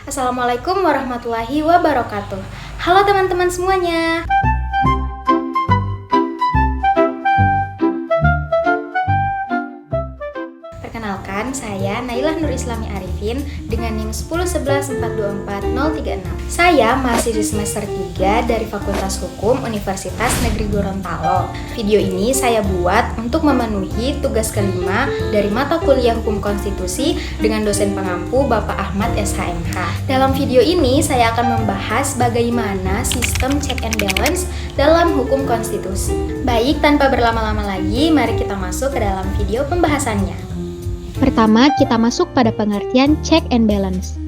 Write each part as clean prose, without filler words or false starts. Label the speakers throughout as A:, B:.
A: Assalamualaikum warahmatullahi wabarakatuh. Halo teman-teman semuanya. Perkenalkan, saya Nailah Nur Islami Arifin dengan NIM 10114244036. Saya mahasiswi semester 3 dari Fakultas Hukum Universitas Negeri Gorontalo. Video ini saya buat untuk memenuhi tugas kelima dari mata kuliah Hukum Konstitusi dengan dosen pengampu Bapak Ahmad SHMH. Dalam video ini saya akan membahas bagaimana sistem check and balance dalam hukum konstitusi. Baik, tanpa berlama-lama lagi, mari kita masuk ke dalam video pembahasannya.
B: Pertama, kita masuk pada pengertian check and balance.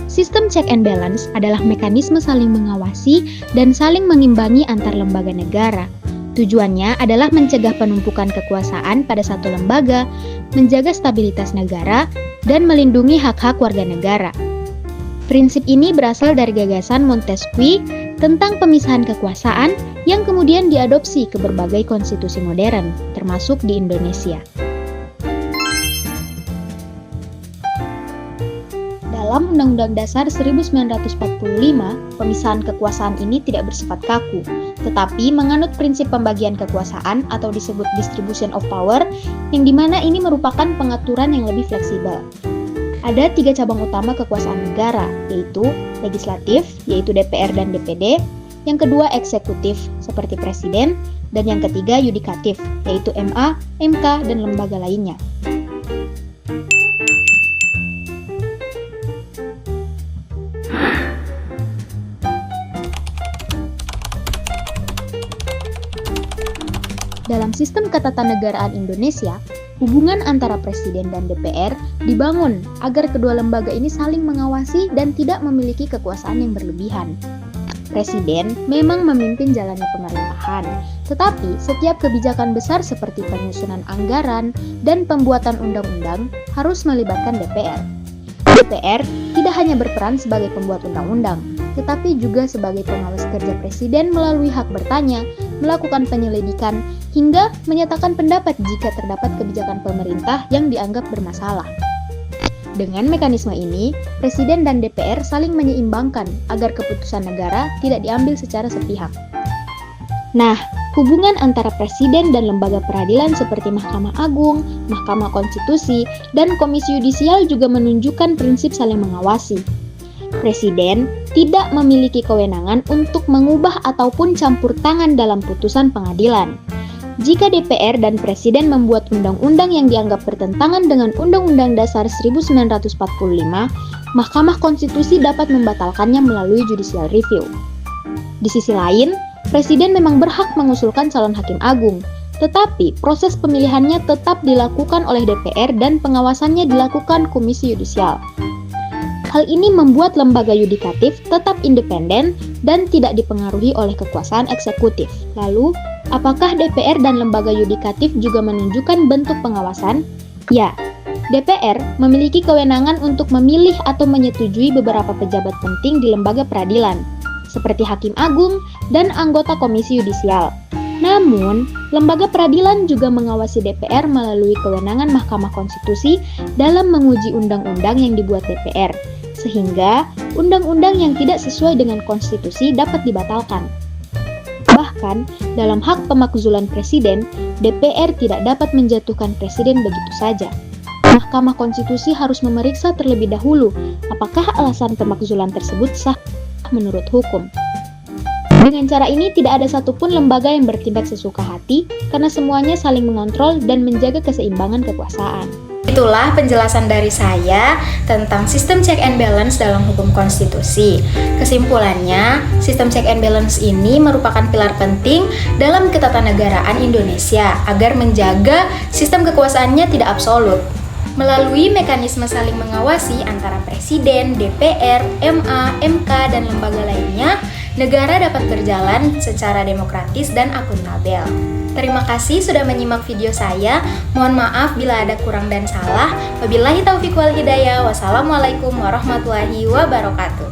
B: Sistem check and balance adalah mekanisme saling mengawasi dan saling mengimbangi antar lembaga negara. Tujuannya adalah mencegah penumpukan kekuasaan pada satu lembaga, menjaga stabilitas negara, dan melindungi hak-hak warga negara. Prinsip ini berasal dari gagasan Montesquieu tentang pemisahan kekuasaan yang kemudian diadopsi ke berbagai konstitusi modern, termasuk di Indonesia. Dalam Undang-Undang Dasar 1945, pemisahan kekuasaan ini tidak bersifat kaku, tetapi menganut prinsip pembagian kekuasaan atau disebut distribution of power, yang dimana ini merupakan pengaturan yang lebih fleksibel. Ada 3 cabang utama kekuasaan negara, yaitu legislatif, yaitu DPR dan DPD, yang kedua eksekutif, seperti presiden, dan yang ketiga yudikatif, yaitu MA, MK, dan lembaga lainnya. Dalam sistem ketatanegaraan Indonesia, hubungan antara presiden dan DPR dibangun agar kedua lembaga ini saling mengawasi dan tidak memiliki kekuasaan yang berlebihan. Presiden memang memimpin jalannya pemerintahan, tetapi setiap kebijakan besar seperti penyusunan anggaran dan pembuatan undang-undang harus melibatkan DPR. DPR tidak hanya berperan sebagai pembuat undang-undang, tetapi juga sebagai pengawas kerja presiden melalui hak bertanya, melakukan penyelidikan, hingga menyatakan pendapat jika terdapat kebijakan pemerintah yang dianggap bermasalah. Dengan mekanisme ini, Presiden dan DPR saling menyeimbangkan agar keputusan negara tidak diambil secara sepihak. Nah, hubungan antara Presiden dan lembaga peradilan seperti Mahkamah Agung, Mahkamah Konstitusi, dan Komisi Yudisial juga menunjukkan prinsip saling mengawasi. Presiden tidak memiliki kewenangan untuk mengubah ataupun campur tangan dalam putusan pengadilan. Jika DPR dan Presiden membuat undang-undang yang dianggap bertentangan dengan Undang-Undang Dasar 1945, Mahkamah Konstitusi dapat membatalkannya melalui judicial review. Di sisi lain, Presiden memang berhak mengusulkan calon hakim agung, tetapi proses pemilihannya tetap dilakukan oleh DPR dan pengawasannya dilakukan Komisi Yudisial. Hal ini membuat lembaga yudikatif tetap independen dan tidak dipengaruhi oleh kekuasaan eksekutif. Lalu, apakah DPR dan lembaga yudikatif juga menunjukkan bentuk pengawasan? Ya, DPR memiliki kewenangan untuk memilih atau menyetujui beberapa pejabat penting di lembaga peradilan, seperti Hakim Agung dan anggota Komisi Yudisial. Namun, lembaga peradilan juga mengawasi DPR melalui kewenangan Mahkamah Konstitusi dalam menguji undang-undang yang dibuat DPR, sehingga undang-undang yang tidak sesuai dengan konstitusi dapat dibatalkan. Bahkan, dalam hak pemakzulan presiden, DPR tidak dapat menjatuhkan presiden begitu saja. Mahkamah Konstitusi harus memeriksa terlebih dahulu apakah alasan pemakzulan tersebut sah menurut hukum. Dengan cara ini tidak ada satupun lembaga yang bertindak sesuka hati karena semuanya saling mengontrol dan menjaga keseimbangan kekuasaan.
A: Itulah penjelasan dari saya tentang sistem check and balance dalam hukum konstitusi. Kesimpulannya, sistem check and balance ini merupakan pilar penting dalam ketatanegaraan Indonesia agar menjaga sistem kekuasaannya tidak absolut. Melalui mekanisme saling mengawasi antara Presiden, DPR, MA, MK, dan lembaga lainnya, negara dapat berjalan secara demokratis dan akuntabel. Terima kasih sudah menyimak video saya. Mohon maaf bila ada kurang dan salah. Wabillahi taufiq wal hidayah. Wassalamualaikum warahmatullahi wabarakatuh.